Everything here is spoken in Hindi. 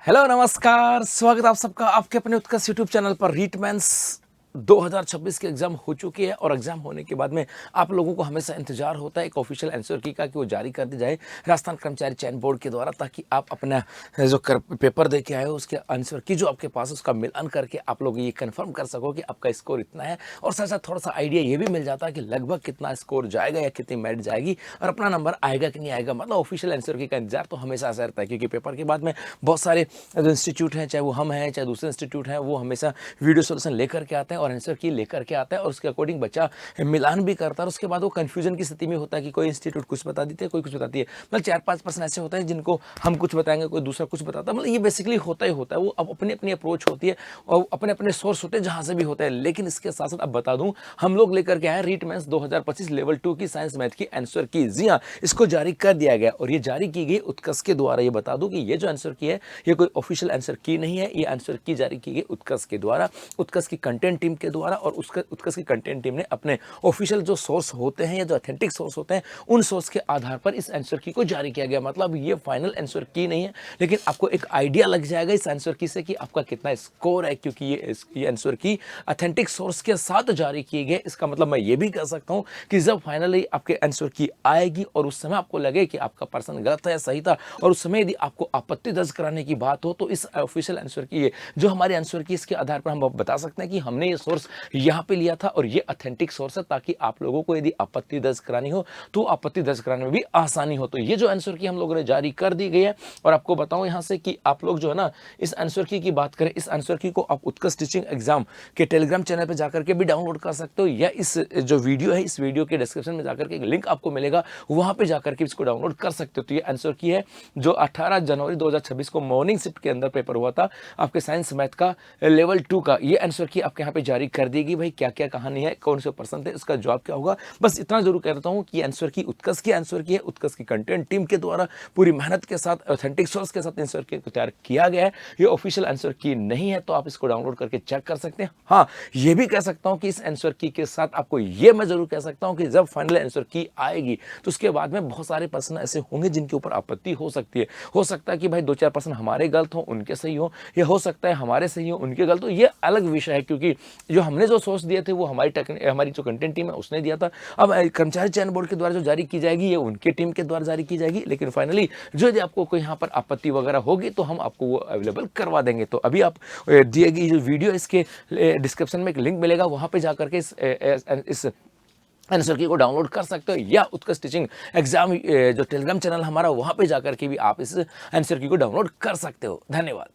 हेलो नमस्कार, स्वागत आप सबका आपके अपने उत्कर्ष यूट्यूब चैनल पर। रीटमेंस 2026 के एग्ज़ाम हो चुकी है और एग्ज़ाम होने के बाद में आप लोगों को हमेशा इंतजार होता है एक ऑफिशियल आंसर की का कि वो जारी कर दी जाए राजस्थान कर्मचारी चयन बोर्ड के द्वारा, ताकि आप अपना जो पेपर दे के आए हो उसके आंसर की जो आपके पास उसका मिलान करके आप लोग ये कंफर्म कर सको कि आपका स्कोर इतना है, और साथ साथ थोड़ा सा आइडिया ये भी मिल जाता है कि लगभग कितना स्कोर जाएगा या कितनी मेरिट जाएगी और अपना नंबर आएगा कि नहीं आएगा। मतलब ऑफिशियल आंसर की का इंतजार तो हमेशा ऐसा रहता है, क्योंकि पेपर के बाद में बहुत सारे जो इंस्टीट्यूट हैं, चाहे वो हम हैं चाहे दूसरे इंस्टीट्यूट हैं, वो हमेशा वीडियो सोल्यूशन लेकर के आते हैं और आंसर की लेकर के आता है और उसके अकॉर्डिंग बच्चा मिलान भी करता है। और उसके बाद वो कंफ्यूजन की स्थिति में होता है कि कोई इंस्टीट्यूट कुछ बता देती है, कोई कुछ बताती है। मतलब 4-5% ऐसे होते हैं जिनको हम कुछ बताएंगे, कोई दूसरा कुछ बताता है। मतलब ये बेसिकली होता ही होता है। वो अब अपनी अपनी अप्रोच होती है और अपने अपने सोर्स होते हैं जहां से भी होता है। लेकिन इसके साथ साथ अब बता दूं, हम लोग लेकर के आए रीटमेंस 2025 लेवल 2 की साइंस मैथ की आंसर की। जी हाँ, इसको जारी कर दिया गया और ये जारी की गई उत्कर्ष के द्वारा। ये बता दूं कि ये जो आंसर की है ये कोई ऑफिशियल आंसर की नहीं है, ये आंसर की जारी की गई उत्कर्ष के द्वारा, उत्कर्ष की कंटेंट टीम के द्वारा। और उसका उत्कर्ष की कंटेंट टीम ने अपने ऑफिशियल जो सोर्स होते हैं या जो ऑथेंटिक सोर्स होते हैं उन सोर्स के आधार पर इस आंसर की को जारी किया गया। मतलब ये फाइनल आंसर की नहीं है, लेकिन आपको एक आइडिया लग जाएगा इस आंसर की से कि आपका कितना स्कोर है, क्योंकि ये आंसर की ऑथेंटिक सोर्स के साथ जारी किए गए। इसका मतलब मैं ये भी कह सकता हूं कि जब फाइनली आपके आंसर की आएगी और उस समय आपको लगे कि आपका पर्सन गलत था या सही था, और उस समय यदि आपको आपत्ति दर्ज कराने की बात हो, तो इस ऑफिशियल आंसर की जो हमारे आंसर की इसके आधार पर हम बता सकते हैं कि हमने ये सोर्स यहाँ पे लिया था और ये ऑथेंटिक सोर्स है, ताकि आप लोगों को यदि आपत्ति दर्ज करानी हो तो आपत्ति दर्ज कराने में भी आसानी हो। तो ये जो आंसर की हम लोगों ने जारी कर दी गई है। और आपको बताऊं यहां से कि आप लोग जो है ना, इस आंसर की बात करें, इस आंसर की को आप उत्कर्ष टीचिंग एग्जाम के टेलीग्राम चैनल पर जाकर के भी डाउनलोड कर सकते हो, या इस जो वीडियो है इस वीडियो के डिस्क्रिप्शन में जाकर के एक लिंक आपको मिलेगा, वहां पर जाकर के इसको डाउनलोड कर सकते हो। तो ये आंसर की है जो 18 जनवरी 2026 को मॉर्निंग शिफ्ट के अंदर पेपर हुआ था आपके साइंस मैथ का लेवल 2 का। ये आंसर की आपके यहाँ पे जारी कर देगी। भाई क्या क्या कहानी है, कौन से पर्सन थे, इसका जवाब क्या होगा, बस इतना जरूर कह देता हूं कि आंसर की उत्कर्ष की आंसर की है, उत्कर्ष की कंटेंट टीम के द्वारा पूरी मेहनत के साथ ऑथेंटिक सोर्स के साथ आंसर की तैयार किया गया है। ये ऑफिशियल आंसर की नहीं है, तो आप इसको डाउनलोड करके चेक कर सकते हैं। हाँ, ये भी कह सकता हूं कि इस आंसर की के साथ आपको ये मैं जरूर कह सकता हूं कि जब फाइनल आंसर की आएगी तो उसके बाद में बहुत सारे पर्सन ऐसे होंगे जिनके ऊपर आपत्ति हो सकती है। हो सकता है कि भाई 2-4% हमारे गलत हो, उनके सही हो, या हो सकता है हमारे सही हो, उनके गलत हो। ये अलग विषय है, क्योंकि जो हमने जो सोर्स दिए थे वो हमारी जो कंटेंट टीम है उसने दिया था। अब कर्मचारी चयन बोर्ड के द्वारा जो जारी की जाएगी ये उनके टीम के द्वारा जारी की जाएगी। लेकिन फाइनली जो यदि आपको कोई यहाँ पर आपत्ति वगैरह होगी तो हम आपको वो अवेलेबल करवा देंगे। तो अभी आप दिए गई जो वीडियो इसके डिस्क्रिप्शन में एक लिंक मिलेगा, वहां पे जाकर के इस आंसर की को डाउनलोड कर सकते हो, या उत्कर्ष टीचिंग एग्जाम जो टेलीग्राम चैनल हमारा वहां पे जाकर के भी आप इस आंसर की को डाउनलोड कर सकते हो। धन्यवाद।